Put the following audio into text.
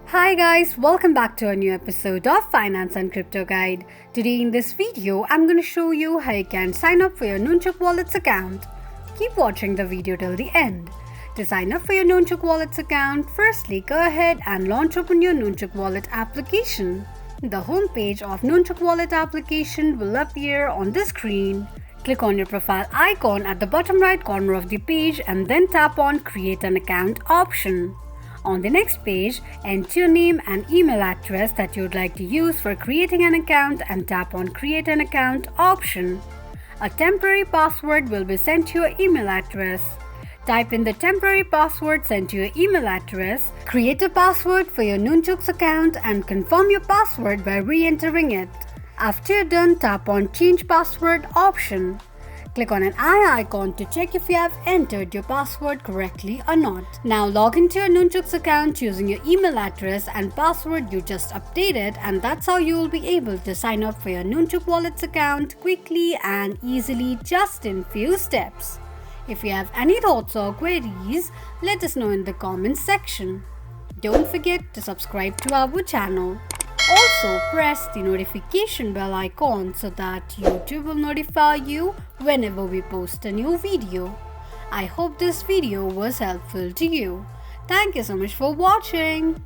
Hi guys, welcome back to a new episode of Finance and Crypto Guide. Today in this video, I'm going to show you how you can sign up for your Nunchuk Wallet's account. Keep watching the video till the end. To sign up for your Nunchuk Wallet's account, firstly go ahead and launch open your Nunchuk Wallet application. The home page of Nunchuk Wallet application will appear on the screen. Click on your profile icon at the bottom right corner of the page and then tap on Create an Account option. On the next page, enter your name and email address that you would like to use for creating an account and tap on Create an Account option. A temporary password will be sent to your email address. Type in the temporary password sent to your email address, create a password for your Nunchuk's account and confirm your password by re-entering it. After you're done, tap on Change Password option. Click on an eye icon to check if you have entered your password correctly or not. Now log into your Nunchuk's account using your email address and password you just updated, and that's how you will be able to sign up for your Nunchuk Wallet's account quickly and easily just in few steps. If you have any thoughts or queries, let us know in the comments section. Don't forget to subscribe to our channel. Also, press the notification bell icon so that YouTube will notify you whenever we post a new video. I hope this video was helpful to you. Thank you so much for watching.